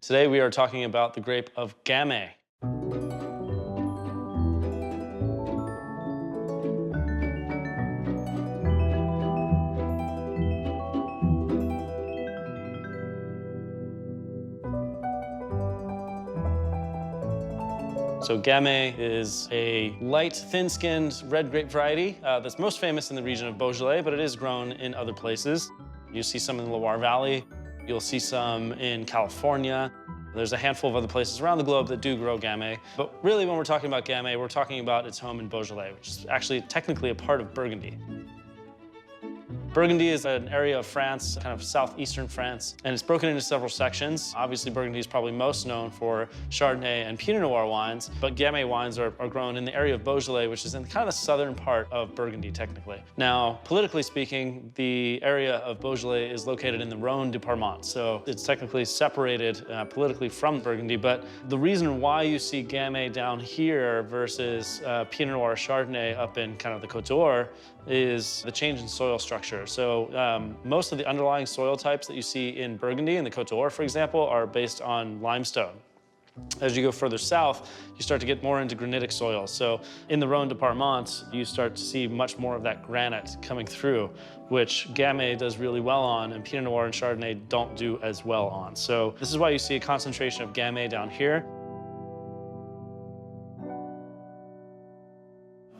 Today we are talking about the grape of Gamay. So Gamay is a light, thin-skinned red grape variety that's most famous in the region of Beaujolais, but it is grown in other places. You see some in the Loire Valley. You'll see some in California. There's a handful of other places around the globe that do grow Gamay. But really, when we're talking about Gamay, we're talking about its home in Beaujolais, which is actually technically a part of Burgundy. Burgundy is an area of France, kind of southeastern France, and it's broken into several sections. Obviously, Burgundy is probably most known for Chardonnay and Pinot Noir wines, but Gamay wines are grown in the area of Beaujolais, which is in kind of the southern part of Burgundy, technically. Now, politically speaking, the area of Beaujolais is located in the Rhône du Parmont, so it's technically separated politically from Burgundy, but the reason why you see Gamay down here versus Pinot Noir Chardonnay up in kind of the Côte d'Or is the change in soil structure. So most of the underlying soil types that you see in Burgundy and the Côte d'Or, for example, are based on limestone. As you go further south, you start to get more into granitic soils. So in the Rhône de Parmont, you start to see much more of that granite coming through, which Gamay does really well on, and Pinot Noir and Chardonnay don't do as well on. So this is why you see a concentration of Gamay down here.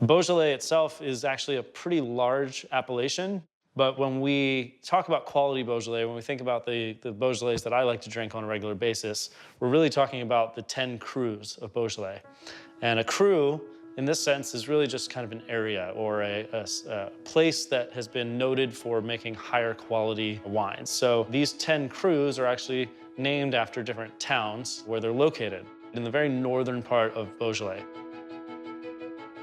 Beaujolais itself is actually a pretty large appellation, but when we talk about quality Beaujolais, when we think about the Beaujolais that I like to drink on a regular basis, we're really talking about the 10 crus of Beaujolais. And a cru, in this sense, is really just kind of an area or a place that has been noted for making higher quality wines. So these 10 crus are actually named after different towns where they're located in the very northern part of Beaujolais.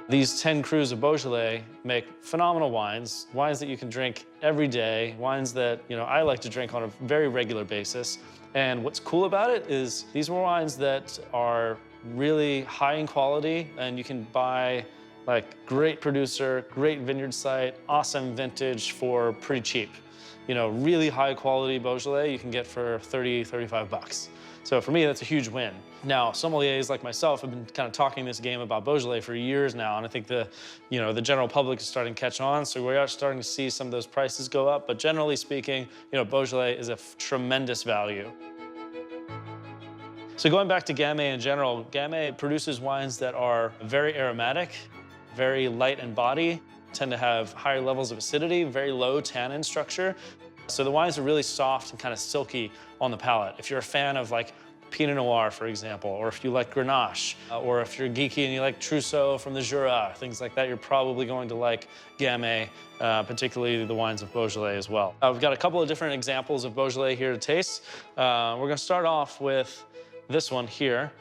These 10 crus of Beaujolais make phenomenal wines, wines that you can drink every day, wines that, I like to drink on a very regular basis. And what's cool about it is these are wines that are really high in quality, and you can buy like great producer, great vineyard site, awesome vintage for pretty cheap. Really high quality Beaujolais you can get for 30, 35 bucks. So for me, that's a huge win. Now, sommeliers like myself have been kind of talking this game about Beaujolais for years now, and I think the general public is starting to catch on, so we are starting to see some of those prices go up, but generally speaking, Beaujolais is a tremendous value. So going back to Gamay in general, Gamay produces wines that are very aromatic, very light in body, tend to have higher levels of acidity, very low tannin structure. So the wines are really soft and kind of silky on the palate. If you're a fan of like Pinot Noir, for example, or if you like Grenache, or if you're geeky and you like Trousseau from the Jura, things like that, you're probably going to like Gamay, particularly the wines of Beaujolais as well. We've got a couple of different examples of Beaujolais here to taste. We're gonna start off with this one here,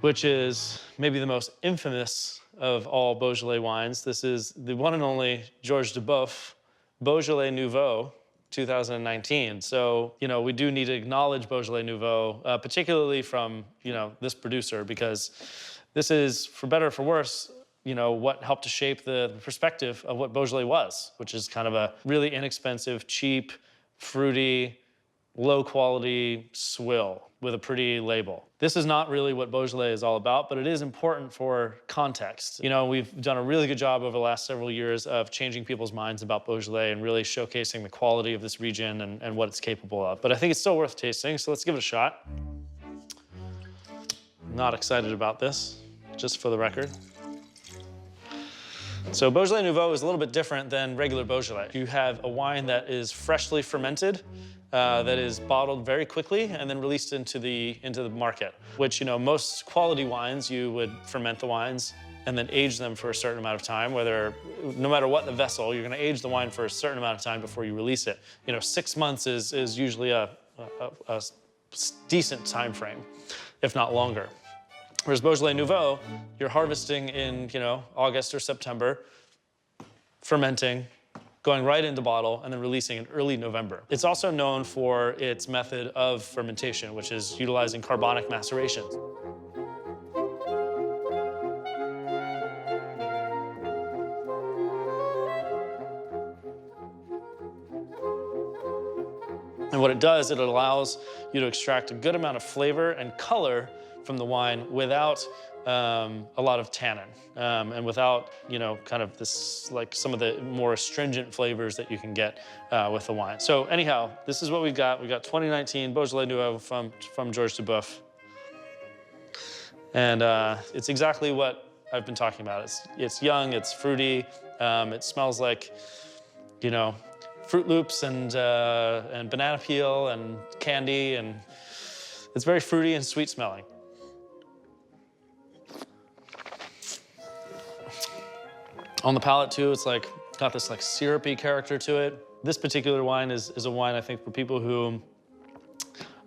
which is maybe the most infamous of all Beaujolais wines. This is the one and only Georges Duboeuf Beaujolais Nouveau 2019. So, we do need to acknowledge Beaujolais Nouveau, particularly from, this producer, because this is, for better or for worse, what helped to shape the perspective of what Beaujolais was, which is kind of a really inexpensive, cheap, fruity, low-quality swill with a pretty label. This is not really what Beaujolais is all about, but it is important for context. We've done a really good job over the last several years of changing people's minds about Beaujolais and really showcasing the quality of this region and what it's capable of. But I think it's still worth tasting, so let's give it a shot. Not excited about this, just for the record. So Beaujolais Nouveau is a little bit different than regular Beaujolais. You have a wine that is freshly fermented, that is bottled very quickly and then released into the market, which, most quality wines, you would ferment the wines and then age them for a certain amount of time, no matter what the vessel, you're gonna age the wine for a certain amount of time before you release it. 6 months is usually a decent time frame, if not longer. Whereas Beaujolais Nouveau, you're harvesting in, August or September, fermenting, going right into bottle, and then releasing in early November. It's also known for its method of fermentation, which is utilizing carbonic macerations. And what it does, it allows you to extract a good amount of flavor and color from the wine without a lot of tannin, and without, kind of this, like some of the more astringent flavors that you can get with the wine. So anyhow, this is what we've got. We got 2019 Beaujolais Nouveau from Georges Duboeuf. And it's exactly what I've been talking about. It's young, it's fruity, it smells like, Fruit Loops and banana peel and candy, and it's very fruity and sweet smelling. On the palate too, it's like got this like syrupy character to it. This particular wine is a wine I think for people who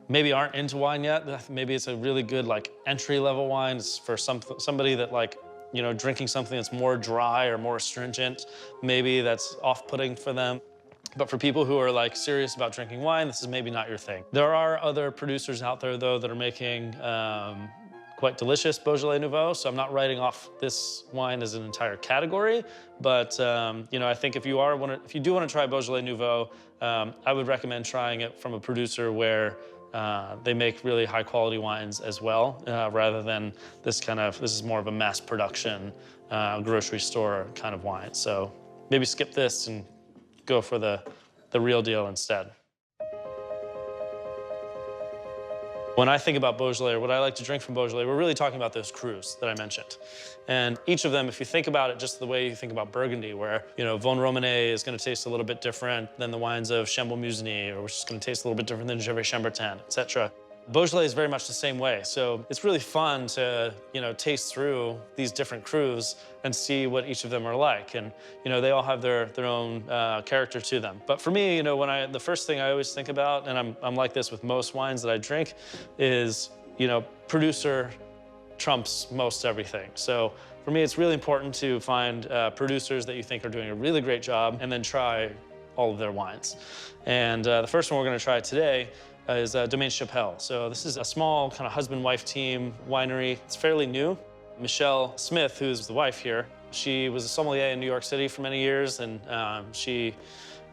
maybe aren't into wine yet. Maybe it's a really good like entry-level wine. It's for somebody that like, drinking something that's more dry or more astringent. Maybe that's off-putting for them. But for people who are like serious about drinking wine, this is maybe not your thing. There are other producers out there though that are making quite delicious Beaujolais Nouveau, so I'm not writing off this wine as an entire category, but I think if you do want to try Beaujolais Nouveau, I would recommend trying it from a producer where they make really high quality wines as well, rather than this is more of a mass production grocery store kind of wine. So maybe skip this and go for the real deal instead. When I think about Beaujolais, or what I like to drink from Beaujolais, we're really talking about those crus that I mentioned. And each of them, if you think about it just the way you think about Burgundy, where, Vosne Romanée is going to taste a little bit different than the wines of Chambolle-Musigny, or which is going to taste a little bit different than Gevrey-Chambertin, etc. Beaujolais is very much the same way. So it's really fun to, taste through these different crus and see what each of them are like. And, they all have their own character to them. But for me, the first thing I always think about, and I'm like this with most wines that I drink, is, producer trumps most everything. So for me, it's really important to find producers that you think are doing a really great job and then try all of their wines. And the first one we're gonna try today is Domaine Chapelle. So this is a small kind of husband-wife team winery. It's fairly new. Michelle Smith, who's the wife here, she was a sommelier in New York City for many years, and she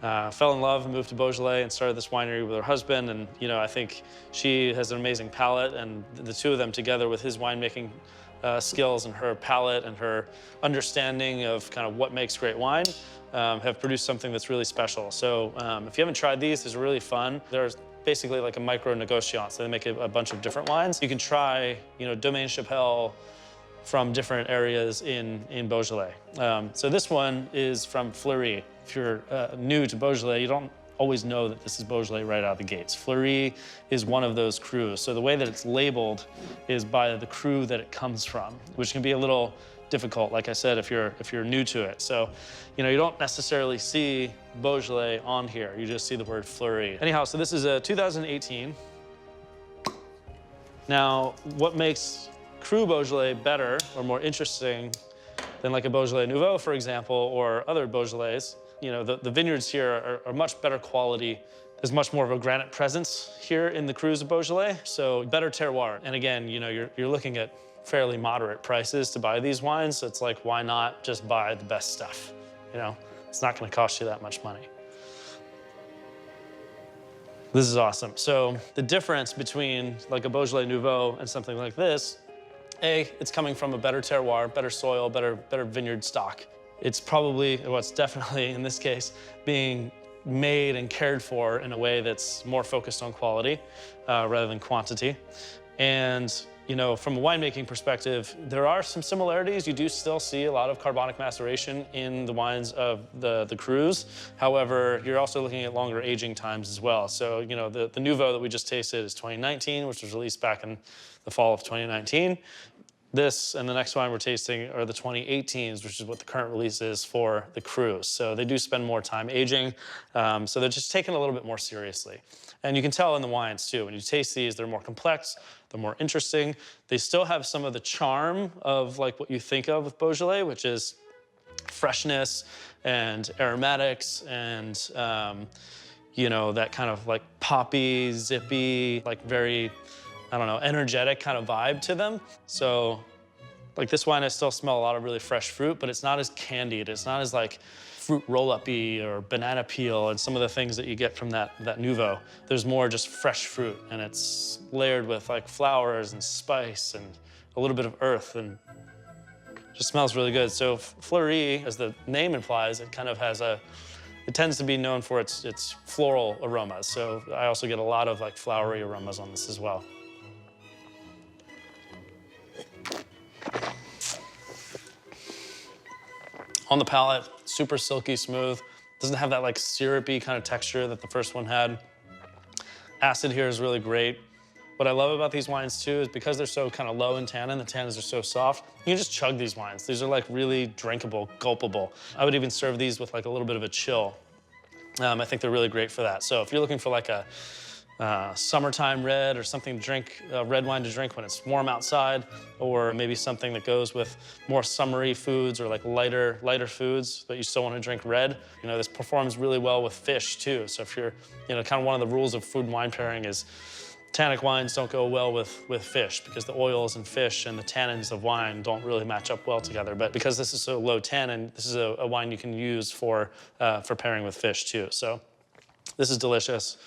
fell in love and moved to Beaujolais and started this winery with her husband. And I think she has an amazing palate, and the two of them together with his winemaking skills and her palate and her understanding of kind of what makes great wine have produced something that's really special. So if you haven't tried these are really fun. There's basically like a micro negociant, so they make a bunch of different wines. You can try, Domaine Chapelle from different areas in Beaujolais. So this one is from Fleury. If you're new to Beaujolais, you don't always know that this is Beaujolais right out of the gates. Fleury is one of those crus. So the way that it's labeled is by the cru that it comes from, which can be a little difficult, like I said, if you're new to it. So, you don't necessarily see Beaujolais on here. You just see the word Fleury. Anyhow, so this is a 2018. Now, what makes Cru Beaujolais better or more interesting than like a Beaujolais Nouveau, for example, or other Beaujolais, the vineyards here are much better quality. There's much more of a granite presence here in the crus of Beaujolais, so better terroir. And again, you're looking at fairly moderate prices to buy these wines, so it's like, why not just buy the best stuff? It's not gonna cost you that much money. This is awesome. So the difference between like a Beaujolais Nouveau and something like this, it's coming from a better terroir, better soil, better vineyard stock. It's probably, well, it's definitely, in this case, being made and cared for in a way that's more focused on quality rather than quantity. And from a winemaking perspective, there are some similarities. You do still see a lot of carbonic maceration in the wines of the crus. However, you're also looking at longer aging times as well. So, the Nouveau that we just tasted is 2019, which was released back in the fall of 2019. This and the next wine we're tasting are the 2018s, which is what the current release is for the crus. So they do spend more time aging. So they're just taken a little bit more seriously. And you can tell in the wines too. When you taste these, they're more complex, they're more interesting. They still have some of the charm of like what you think of with Beaujolais, which is freshness and aromatics and that kind of like poppy, zippy, like very, I don't know, energetic kind of vibe to them. So like this wine, I still smell a lot of really fresh fruit, but it's not as candied. It's not as like fruit roll-up-y or banana peel and some of the things that you get from that Nouveau. There's more just fresh fruit, and it's layered with like flowers and spice and a little bit of earth, and just smells really good. So Fleury, as the name implies, it kind of has it tends to be known for its floral aromas. So I also get a lot of like flowery aromas on this as well. On the palate, super silky smooth. Doesn't have that like syrupy kind of texture that the first one had. Acid here is really great. What I love about these wines too is because they're so kind of low in tannin, the tannins are so soft, you can just chug these wines. These are like really drinkable, gulpable. I would even serve these with like a little bit of a chill. I think they're really great for that. So if you're looking for like a summertime red or something to drink, red wine to drink when it's warm outside, or maybe something that goes with more summery foods or like lighter foods, but you still want to drink red. You know, this performs really well with fish too. So if you're, you know, kind of one of the rules of food and wine pairing is tannic wines don't go well with fish because the oils and fish and the tannins of wine don't really match up well together. But because this is so low tannin, this is a wine you can use for pairing with fish too. So this is delicious.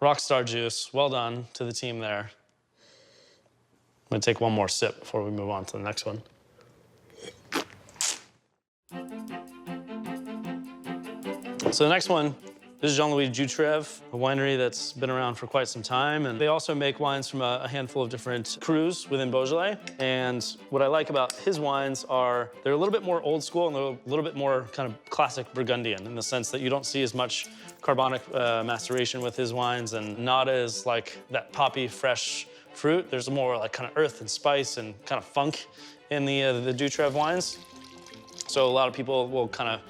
Rockstar juice, well done to the team there. I'm gonna take one more sip before we move on to the next one. So the next one, this is Jean-Louis Jutrev, a winery that's been around for quite some time. And they also make wines from a handful of different crus within Beaujolais. And what I like about his wines are they're a little bit more old school and they're a little bit more kind of classic Burgundian in the sense that you don't see as much carbonic maceration with his wines and not as like that poppy, fresh fruit. There's more like kind of earth and spice and kind of funk in the Jutrev wines. So a lot of people will kind of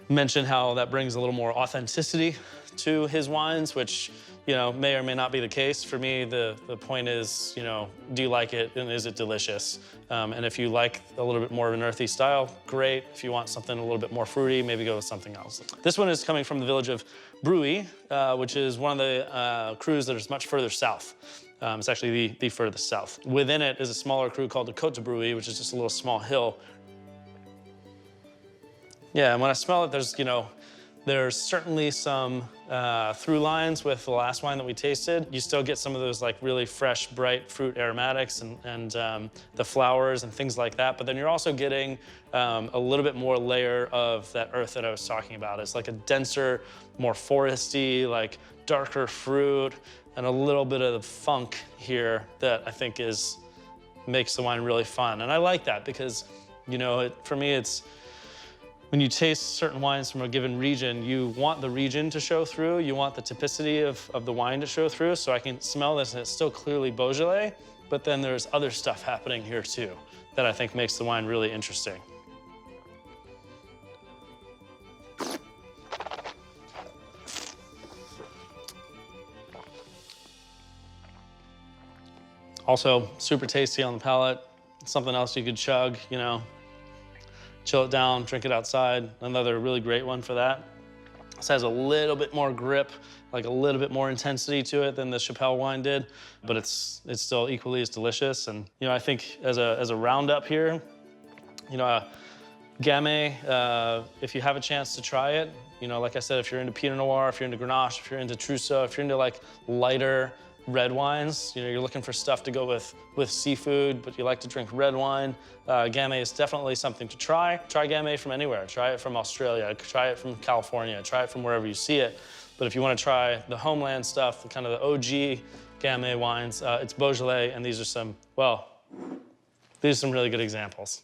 mention how that brings a little more authenticity to his wines, which, you know, may or may not be the case. For me, the point is, you know, do you like it and is it delicious? And if you like a little bit more of an earthy style, great. If you want something a little bit more fruity, maybe go with something else. This one is coming from the village of Bruy, which is one of the crus that is much further south. It's actually the furthest south. Within it is a smaller cru called the Côte de Bruy, which is just a little small hill. Yeah, and when I smell it, there's, you know, there's certainly some through lines with the last wine that we tasted. You still get some of those like really fresh, bright fruit aromatics and the flowers and things like that. But then you're also getting a little bit more layer of that earth that I was talking about. It's like a denser, more foresty, like darker fruit and a little bit of the funk here that I think makes the wine really fun. And I like that because, you know, for me, it's, when you taste certain wines from a given region, you want the region to show through. You want the typicity of the wine to show through. So I can smell this and it's still clearly Beaujolais, but then there's other stuff happening here too that I think makes the wine really interesting. Also, super tasty on the palate. Something else you could chug, you know. Chill it down, drink it outside. Another really great one for that. This has a little bit more grip, like a little bit more intensity to it than the Chapelle wine did, but it's still equally as delicious. And, you know, I think as a roundup here, you know, Gamay, if you have a chance to try it, you know, like I said, if you're into Pinot Noir, if you're into Grenache, if you're into Trousseau, if you're into like lighter red wines, you know, you're looking for stuff to go with seafood, but you like to drink red wine, Gamay is definitely something to try. Try Gamay from anywhere. Try it from Australia, try it from California, try it from wherever you see it. But if you want to try the homeland stuff, the kind of the OG Gamay wines, it's Beaujolais, and these are some really good examples.